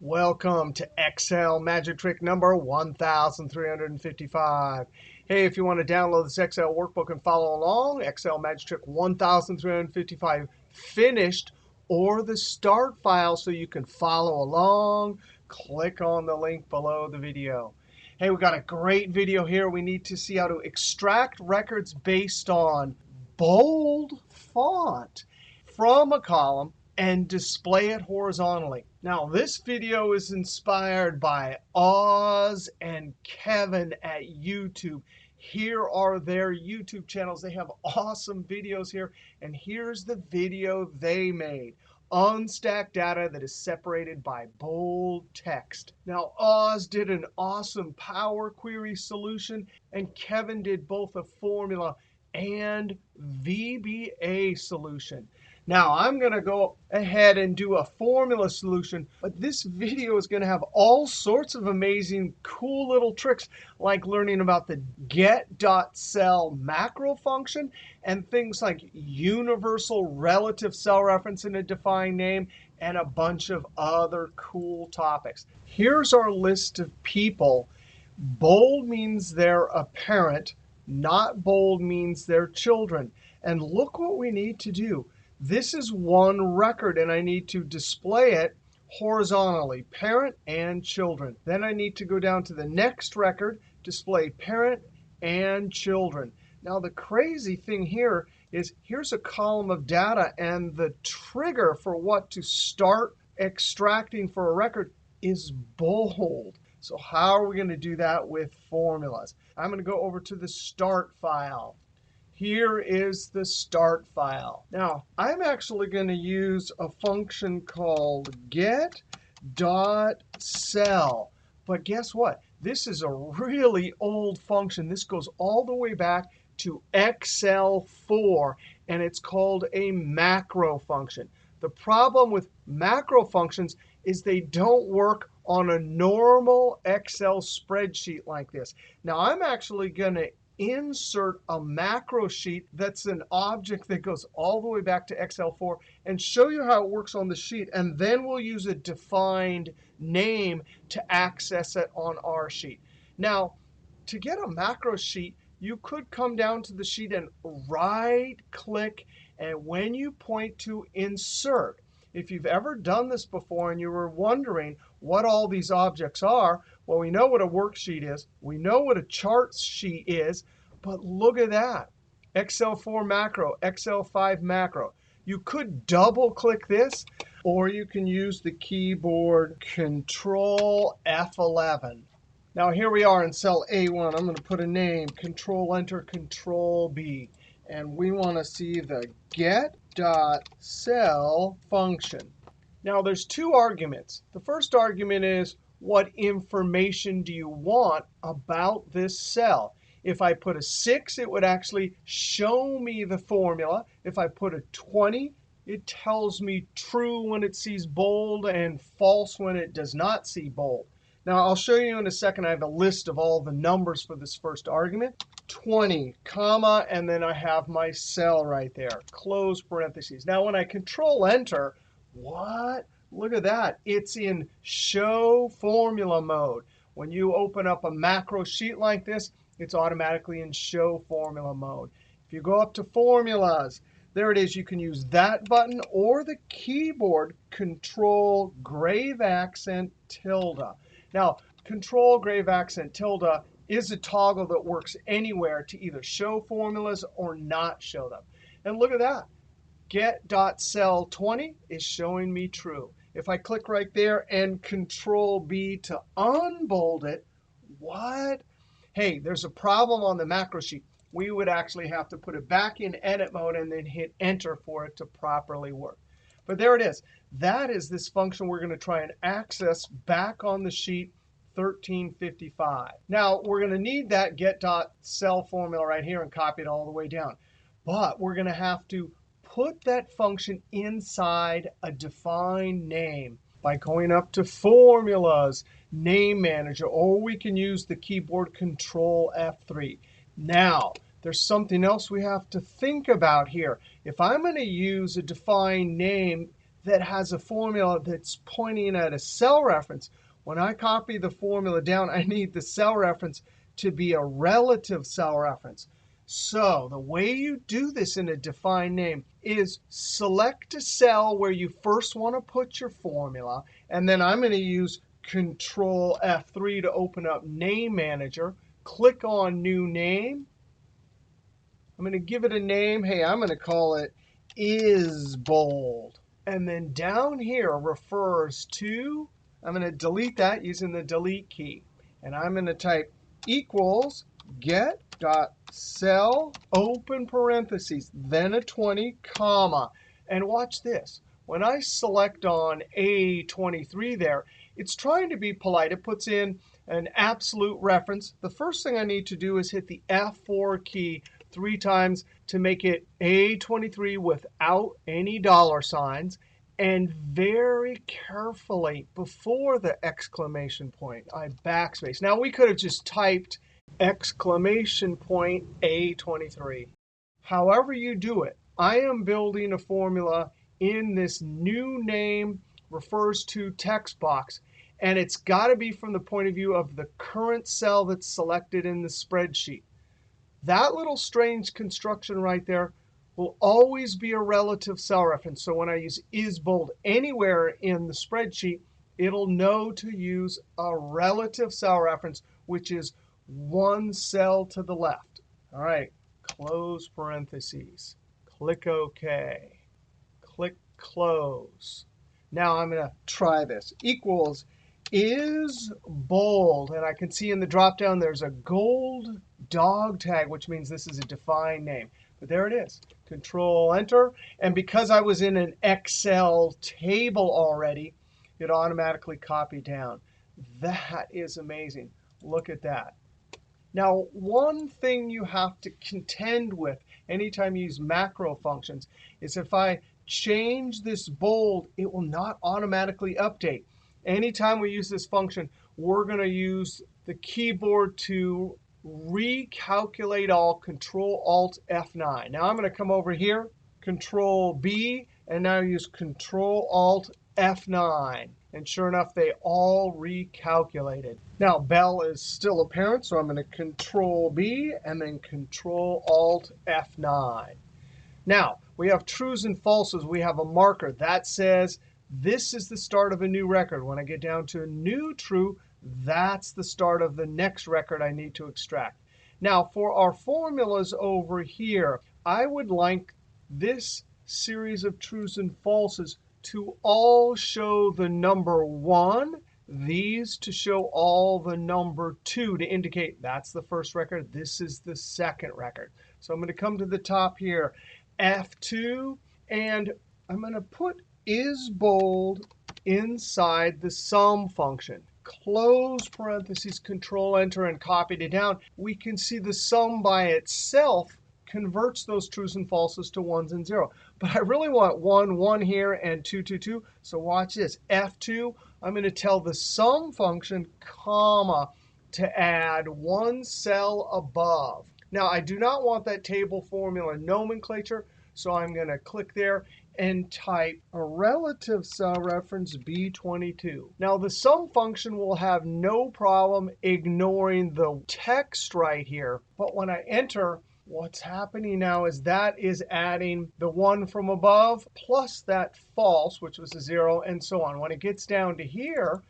Welcome to Excel magic trick number 1355. Hey, if you want to download this Excel workbook and follow along, Excel magic trick 1355 finished, or the start file so you can follow along, click on the link below the video. Hey, we got a great video here. We need to see how to extract records based on bold font from a column and display it horizontally. Now, this video is inspired by Oz and Kevin at YouTube. Here are their YouTube channels. They have awesome videos here. And here's the video they made. Unstacked data that is separated by bold text. Now, Oz did an awesome Power Query solution, and Kevin did both a formula and VBA solution. Now, I'm going to go ahead and do a formula solution, but this video is going to have all sorts of amazing, cool little tricks, like learning about the GET.CELL macro function and things like universal relative cell reference in a defined name and a bunch of other cool topics. Here's our list of people. Bold means they're a parent. Not bold means they're children. And look what we need to do. This is one record, and I need to display it horizontally, parent and children. Then I need to go down to the next record, display parent and children. Now, the crazy thing here is here's a column of data, and the trigger for what to start extracting for a record is bold. So how are we going to do that with formulas? I'm going to go over to the start file. Here is the start file. Now, I'm actually going to use a function called get.cell. But guess what? This is a really old function. This goes all the way back to Excel 4, and it's called a macro function. The problem with macro functions is they don't work on a normal Excel spreadsheet like this. Now, I'm actually going to insert a macro sheet that's an object that goes all the way back to Excel 4 and show you how it works on the sheet. And then we'll use a defined name to access it on our sheet. Now, to get a macro sheet, you could come down to the sheet and right-click. And when you point to Insert, if you've ever done this before and you were wondering what all these objects are, well, we know what a worksheet is. We know what a chart sheet is. But look at that. Excel 4 macro, Excel 5 macro. You could double-click this, or you can use the keyboard Ctrl F11. Now, here we are in cell A1. I'm going to put a name, Control Enter, Control B. And we want to see the get.cell function. Now, there's two arguments. The first argument is, what information do you want about this cell? If I put a 6, it would actually show me the formula. If I put a 20, it tells me true when it sees bold and false when it does not see bold. Now, I'll show you in a second. I have a list of all the numbers for this first argument. 20, comma, and then I have my cell right there, close parentheses. Now, when I Control Enter, what? Look at that. It's in show formula mode. When you open up a macro sheet like this, it's automatically in show formula mode. If you go up to formulas, there it is. You can use that button or the keyboard Control grave accent tilde. Now, Control grave accent tilde is a toggle that works anywhere to either show formulas or not show them. And look at that. Get.cell 20 is showing me true. If I click right there and Control B to unbold it, what? Hey, there's a problem on the macro sheet. We would actually have to put it back in edit mode and then hit Enter for it to properly work. But there it is. That is this function we're going to try and access back on the sheet 1355. Now, we're going to need that get.cell formula right here and copy it all the way down. But we're going to have to put that function inside a defined name by going up to Formulas, Name Manager, or we can use the keyboard Control F3. Now, there's something else we have to think about here. If I'm going to use a defined name that has a formula that's pointing at a cell reference. When I copy the formula down, I need the cell reference to be a relative cell reference. So the way you do this in a defined name is select a cell where you first want to put your formula. And then I'm going to use Ctrl F3 to open up Name Manager. Click on New Name. I'm going to give it a name. Hey, I'm going to call it IsBold. And then down here refers to, I'm going to delete that using the delete key. And I'm going to type equals get.cell, open parentheses, then a 20, comma. And watch this. When I select on A23 there, it's trying to be polite. It puts in an absolute reference. The first thing I need to do is hit the F4 key 3 times to make it A23 without any dollar signs. And very carefully, before the exclamation point, I backspace. Now, we could have just typed exclamation point A23. However you do it, I am building a formula in this new name refers to text box. And it's got to be from the point of view of the current cell that's selected in the spreadsheet. That little strange construction right there will always be a relative cell reference. So when I use IsBold anywhere in the spreadsheet, it'll know to use a relative cell reference, which is one cell to the left. All right, close parentheses. Click OK. Click Close. Now I'm going to try this. Equals IsBold. And I can see in the dropdown there's a gold dog tag, which means this is a defined name. But there it is. Control Enter. And because I was in an Excel table already, it automatically copied down. That is amazing. Look at that. Now, one thing you have to contend with anytime you use macro functions is if I change this bold, it will not automatically update. Anytime we use this function, we're going to use the keyboard to recalculate all, Ctrl Alt F9. Now I'm going to come over here, Control B, and now use Ctrl Alt F9. And sure enough, they all recalculated. Now, Bell is still a parent, so I'm going to Control B and then Control Alt F9. Now, we have trues and falses. We have a marker that says this is the start of a new record. When I get down to a new true, that's the start of the next record I need to extract. Now, for our formulas over here, I would like this series of trues and falses to all show the number 1, these to show all the number 2 to indicate that's the first record, this is the second record. So I'm going to come to the top here, F2, and I'm going to put IsBold inside the sum function. Close parentheses, Control Enter, and copied it down. We can see the sum by itself converts those trues and falses to 1s and 0. But I really want 1, 1 here, and 2, 2, 2. So watch this. F2, I'm going to tell the sum function, comma, to add 1 cell above. Now, I do not want that table formula nomenclature, so I'm going to click there and type a relative cell reference B22. Now, the sum function will have no problem ignoring the text right here. But when I enter, what's happening now is that is adding the 1 from above plus that false, which was a 0, and so on. When it gets down to here,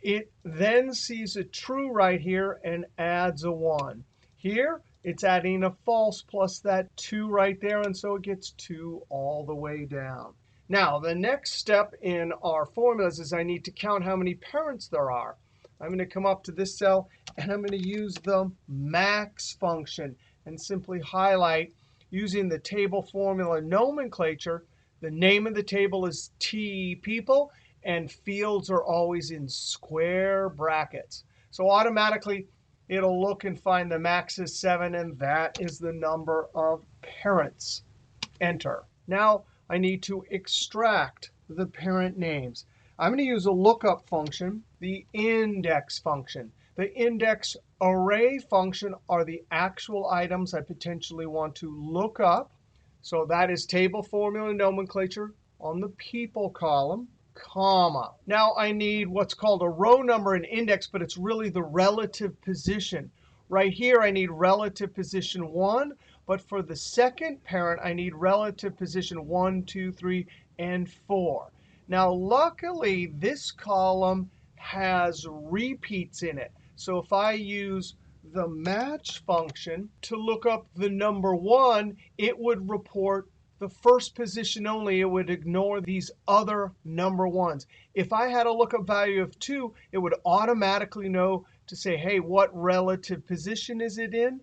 it then sees a true right here and adds a 1. Here, it's adding a false plus that 2 right there, and so it gets 2 all the way down. Now, the next step in our formulas is I need to count how many parents there are. I'm going to come up to this cell, and I'm going to use the max function and simply highlight using the table formula nomenclature. The name of the table is T people, and fields are always in square brackets. So automatically, it'll look and find the max is 7, and that is the number of parents. Enter. Now, I need to extract the parent names. I'm going to use a lookup function, the index function. The index array function are the actual items I potentially want to look up. So that is table formula nomenclature, on the people column, comma. Now I need what's called a row number and index, but it's really the relative position. Right here, I need relative position 1. But for the second parent, I need relative position 1, 2, 3, and 4. Now, luckily, this column has repeats in it. So if I use the match function to look up the number 1, it would report the first position only. It would ignore these other number 1s. If I had a lookup value of 2, it would automatically know to say, hey, what relative position is it in?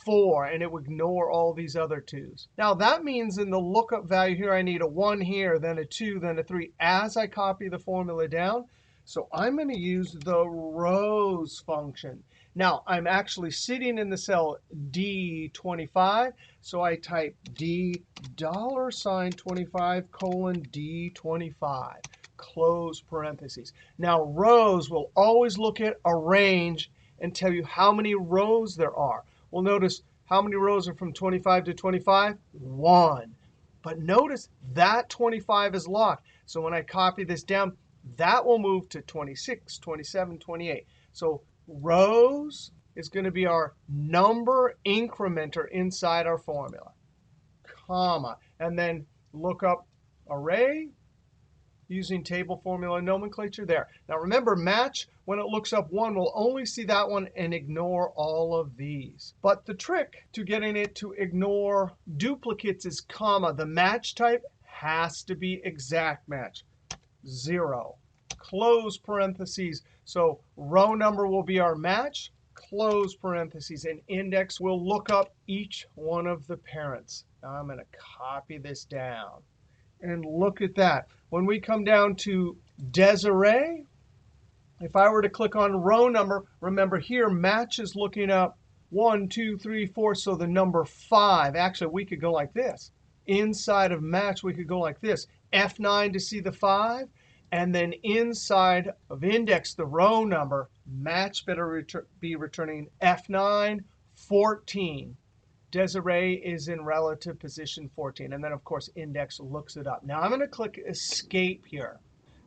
4, and it would ignore all these other 2s. Now, that means in the lookup value here, I need a 1 here, then a 2, then a 3 as I copy the formula down. So I'm going to use the rows function. Now, I'm actually sitting in the cell D25, so I type $25 colon D25, close parentheses. Now, rows will always look at a range and tell you how many rows there are. Well, notice how many rows are from 25 to 25? 1. But notice that 25 is locked. So when I copy this down, that will move to 26, 27, 28. So rows is going to be our number incrementer inside our formula, comma. And then look up array using table formula nomenclature there. Now remember, match, when it looks up 1, will only see that one and ignore all of these. But the trick to getting it to ignore duplicates is comma. The match type has to be exact match, 0. Close parentheses. So row number will be our match, close parentheses. And index will look up each one of the parents. Now I'm going to copy this down. And look at that. When we come down to Desiree, if I were to click on row number, remember here, match is looking up 1, 2, 3, 4, so the number 5. Actually, we could go like this. Inside of match, we could go like this. F9 to see the 5. And then inside of index, the row number, match better be returning F9, 14. Desiree is in relative position 14. And then, of course, index looks it up. Now, I'm going to click Escape here.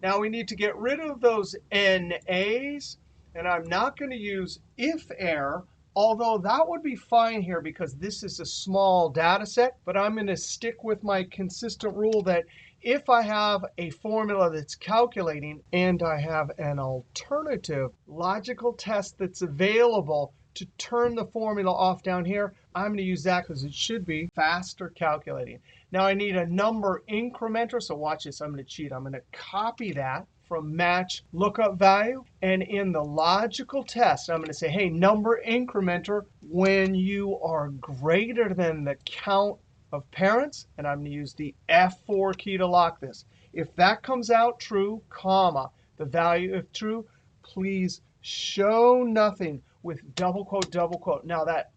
Now, we need to get rid of those NAs. And I'm not going to use if error, although that would be fine here because this is a small data set. But I'm going to stick with my consistent rule that if I have a formula that's calculating and I have an alternative logical test that's available to turn the formula off down here, I'm going to use that because it should be faster calculating. Now, I need a number incrementer. So watch this. I'm going to cheat. I'm going to copy that from match lookup value. And in the logical test, I'm going to say, hey, number incrementer when you are greater than the count of parents. And I'm going to use the F4 key to lock this. If that comes out true, comma, the value if true, please show nothing with double quote, double quote. Now, that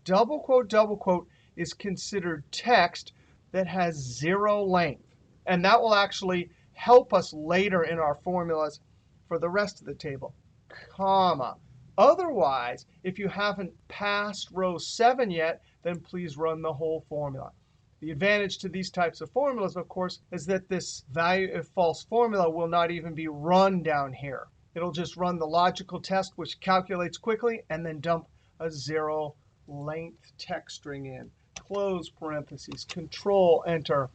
double quote is considered text that has 0 length. And that will actually help us later in our formulas for the rest of the table, comma. Otherwise, if you haven't passed row 7 yet, then please run the whole formula. The advantage to these types of formulas, of course, is that this value if false formula will not even be run down here. It'll just run the logical test, which calculates quickly, and then dump a 0 length text string in. Close parentheses, Control Enter,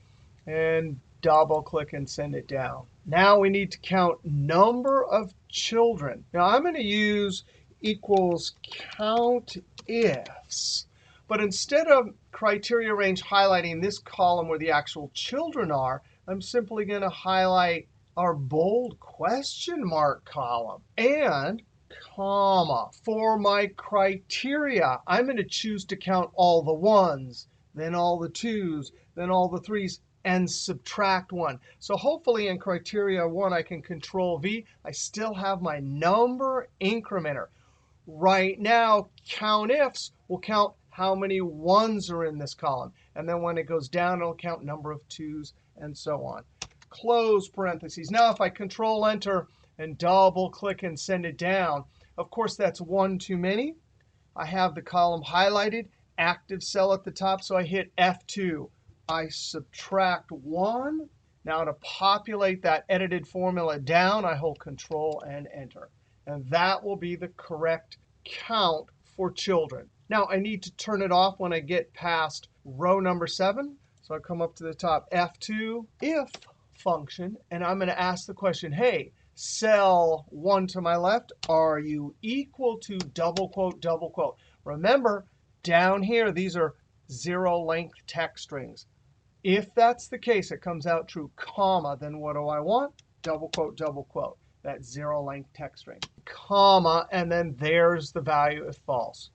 and double click and send it down. Now we need to count number of children. Now I'm going to use equals COUNTIFS. But instead of criteria range highlighting this column where the actual children are, I'm simply going to highlight our bold question mark column and comma. For my criteria, I'm going to choose to count all the 1s, then all the 2s, then all the 3s, and subtract 1. So hopefully in criteria 1, I can Control V. I still have my number incrementer. Right now, COUNTIFS will count how many 1s are in this column. And then when it goes down, it'll count number of 2s and so on. Close parentheses. Now, if I Control Enter and double click and send it down, of course, that's 1 too many. I have the column highlighted, active cell at the top, so I hit F2. I subtract 1, Now to populate that edited formula down, I hold Control and Enter. And that will be the correct count for children. Now I need to turn it off when I get past row number 7. So I come up to the top, F2, if function, and I'm going to ask the question, hey, cell 1 to my left, are you equal to double quote, double quote? Remember, down here, these are 0-length text strings. If that's the case, it comes out true, comma, then what do I want? Double quote, double quote. That 0-length text string. Comma, and then there's the value if false.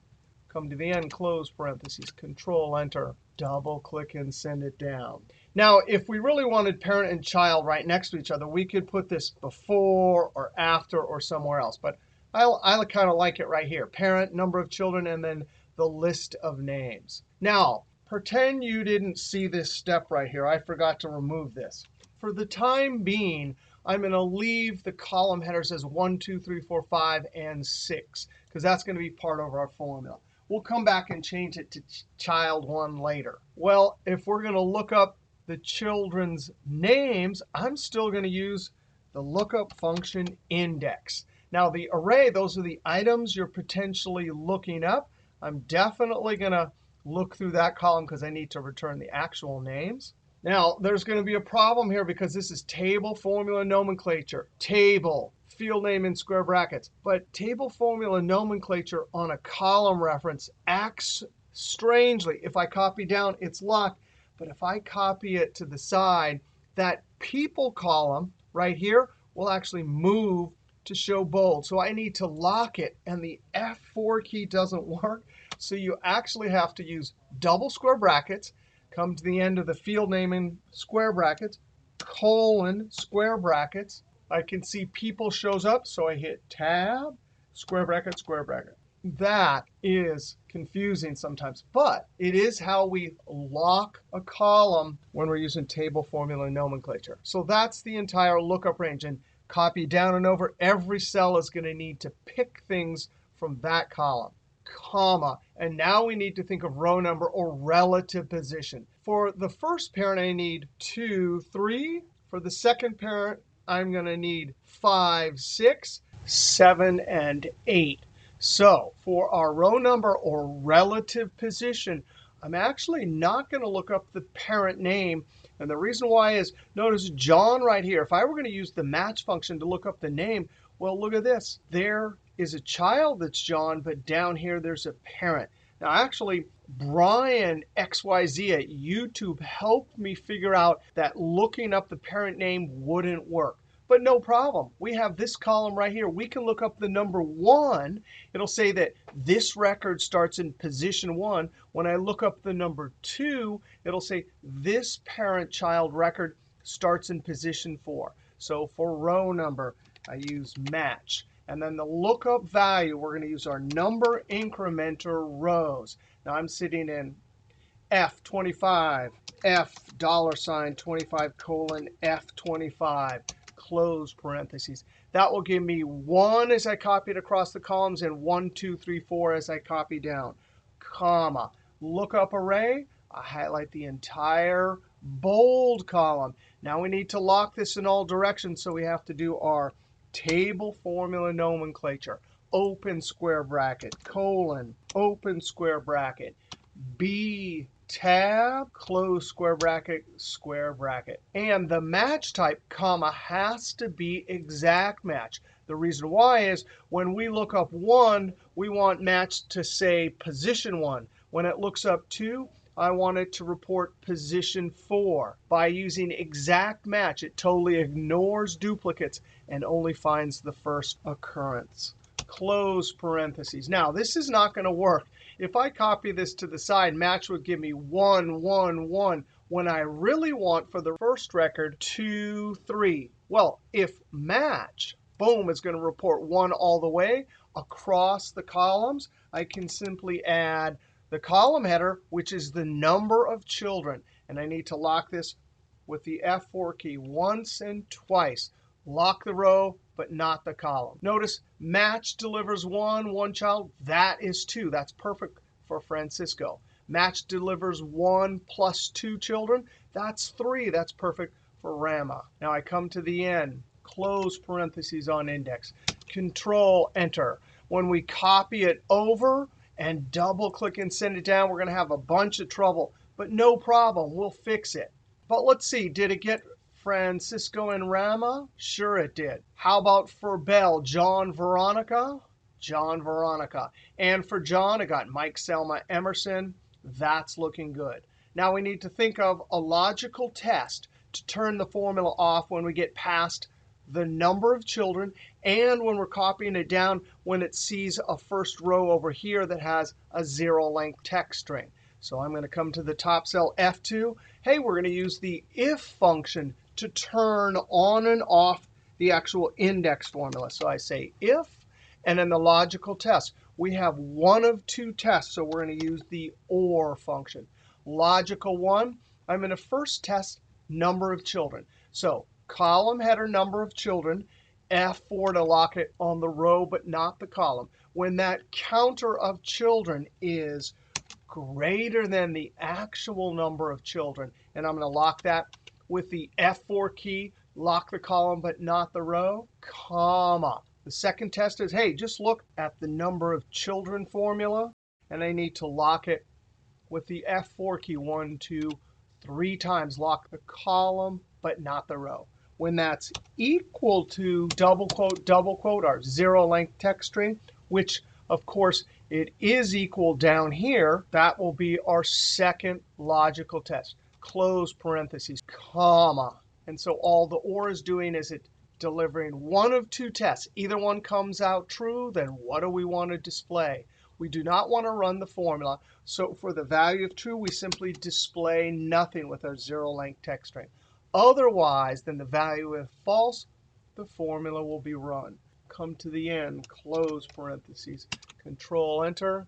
Come to the end, close parentheses, Control Enter, double click and send it down. Now, if we really wanted parent and child right next to each other, we could put this before or after or somewhere else. But I kind of like it right here. Parent, number of children, and then the list of names. Now, pretend you didn't see this step right here. I forgot to remove this. For the time being, I'm going to leave the column headers as 1, 2, 3, 4, 5, and 6, because that's going to be part of our formula. We'll come back and change it to child 1 later. Well, if we're going to look up the children's names, I'm still going to use the lookup function index. Now, the array, those are the items you're potentially looking up. I'm definitely going to look through that column because I need to return the actual names. Now, there's going to be a problem here because this is table formula nomenclature. Table, field name in square brackets. But table formula nomenclature on a column reference acts strangely. If I copy down, it's locked. But if I copy it to the side, that people column right here will actually move to show bold. So I need to lock it, and the F4 key doesn't work. So you actually have to use double square brackets, come to the end of the field name in square brackets, colon, square brackets. I can see people shows up, so I hit Tab, square bracket, square bracket. That is confusing sometimes, but it is how we lock a column when we're using table formula nomenclature. So that's the entire lookup range. And copy down and over, every cell is going to need to pick things from that column, comma. And now we need to think of row number or relative position. For the first parent, I need 2, 3. For the second parent, I'm going to need 5, 6, 7, and 8. So for our row number or relative position, I'm actually not going to look up the parent name. And the reason why is, notice John right here. If I were going to use the match function to look up the name, well, look at this. There is a child that's John, but down here there's a parent. Now, actually, brianxyz at YouTube helped me figure out that looking up the parent name wouldn't work. But no problem. We have this column right here. We can look up the number 1. It'll say that this record starts in position 1. When I look up the number 2, it'll say this parent-child record starts in position 4. So for row number, I use match. And then the lookup value, we're going to use our number incrementer rows. Now I'm sitting in F25, F $25 colon F25. Close parentheses. That will give me 1 as I copy it across the columns and 1, 2, 3, 4 as I copy down, comma. Lookup array, I highlight the entire bold column. Now we need to lock this in all directions, so we have to do our table formula nomenclature. Open square bracket, colon, open square bracket, B tab, close square bracket, square bracket. And the match type, comma, has to be exact match. The reason why is when we look up 1, we want match to say position 1. When it looks up 2, I want it to report position 4. By using exact match, it totally ignores duplicates and only finds the first occurrence. Close parentheses. Now, this is not going to work. If I copy this to the side, match would give me 1, 1, 1, when I really want for the first record 2, 3. Well, if match, boom, is going to report 1 all the way across the columns, I can simply add the column header, which is the number of children. And I need to lock this with the F4 key once and twice. Lock the row, but not the column. Notice match delivers 1 child. That is 2. That's perfect for Francisco. Match delivers 1 plus 2 children. That's 3. That's perfect for Rama. Now I come to the end, close parentheses on index, Control Enter. When we copy it over and double click and send it down, we're going to have a bunch of trouble. But no problem, we'll fix it. But let's see, did it get Francisco and Rama? Sure it did. How about for Bell, John, Veronica? John, Veronica. And for John, I got Mike, Selma, Emerson. That's looking good. Now we need to think of a logical test to turn the formula off when we get past the number of children and when we're copying it down when it sees a first row over here that has a 0-length text string. So I'm going to come to the top cell, F2. Hey, we're going to use the if function to turn on and off the actual index formula. So I say if, and in the logical test, we have one of two tests, so we're going to use the OR function. Logical 1, I'm going to first test number of children. So column header number of children, F4 to lock it on the row but not the column. When that counter of children is greater than the actual number of children, and I'm going to lock that with the F4 key, lock the column but not the row, comma. The second test is, hey, just look at the number of children formula, and I need to lock it with the F4 key 1, 2, 3 times. Lock the column, but not the row. When that's equal to double quote, our 0-length text string, which, of course, it is equal down here, that will be our second logical test. Close parentheses, comma. And so all the OR is doing is it delivering one of two tests. Either one comes out true, then what do we want to display? We do not want to run the formula. So for the value of true, we simply display nothing with our 0-length text string. Otherwise, then the value of false, the formula will be run. Come to the end, close parentheses, Control Enter,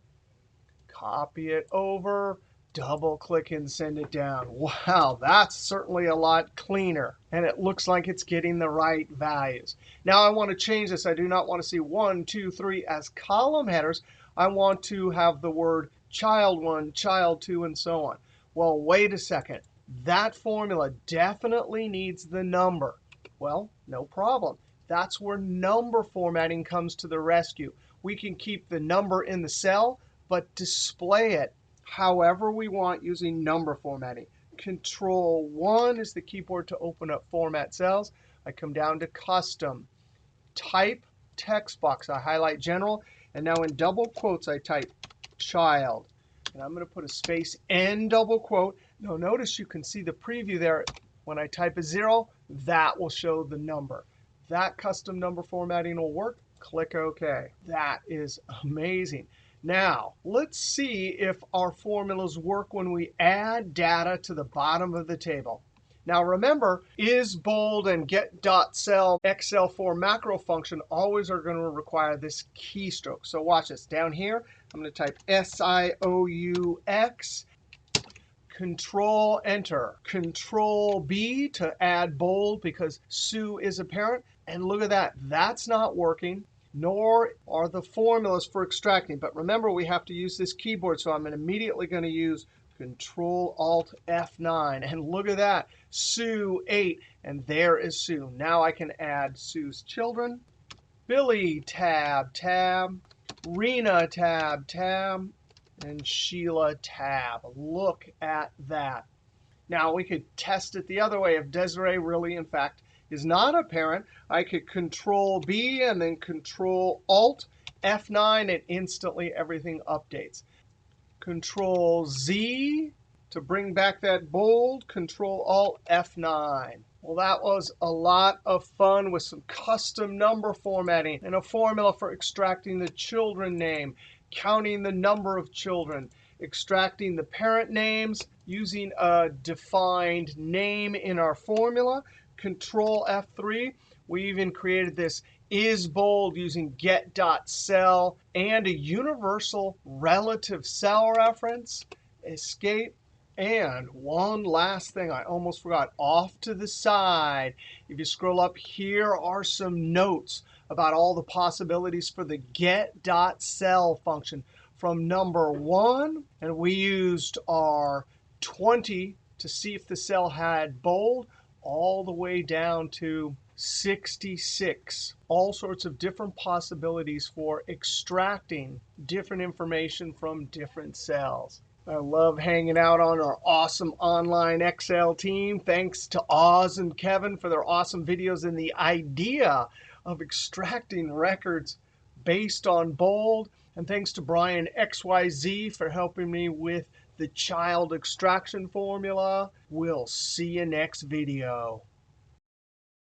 copy it over, double click and send it down. Wow, that's certainly a lot cleaner. And it looks like it's getting the right values. Now I want to change this. I do not want to see 1, 2, 3 as column headers. I want to have the word child 1, child 2, and so on. Well, wait a second. That formula definitely needs the number. Well, no problem. That's where number formatting comes to the rescue. We can keep the number in the cell, but display it however we want using number formatting. Control 1 is the keyboard to open up Format Cells. I come down to Custom, Type, Text Box. I highlight General. And now in double quotes, I type child. And I'm going to put a space and double quote. Now notice you can see the preview there. When I type a 0, that will show the number. That custom number formatting will work. Click OK. That is amazing. Now, let's see if our formulas work when we add data to the bottom of the table. Now remember, is bold and get.cell Excel for macro function always are going to require this keystroke. So watch this. Down here, I'm going to type SIOUX, Control Enter, Control B to add bold because Sue is a parent. And look at that. That's not working, nor are the formulas for extracting. But remember, we have to use this keyboard, so I'm immediately going to use Ctrl Alt F9. And look at that. Sue 8, and there is Sue. Now I can add Sue's children. Billy, tab, tab. Rena, tab, tab. And Sheila, tab. Look at that. Now we could test it the other way. If Desiree really, in fact, is not a parent, I could Control B and then Control Alt F9, and instantly everything updates. Control Z to bring back that bold, Control Alt F9. Well, that was a lot of fun with some custom number formatting and a formula for extracting the children name, counting the number of children, extracting the parent names, using a defined name in our formula, Control F3. We even created this is bold using get.cell and a universal relative cell reference, escape. And one last thing I almost forgot, off to the side. If you scroll up, here are some notes about all the possibilities for the get.cell function from number 1. And we used our 20 to see if the cell had bold, all the way down to 66. All sorts of different possibilities for extracting different information from different cells. I love hanging out on our awesome online Excel team. Thanks to Oz and Kevin for their awesome videos and the idea of extracting records based on bold. And thanks to brianxyz for helping me with the child extraction formula. We'll see you next video.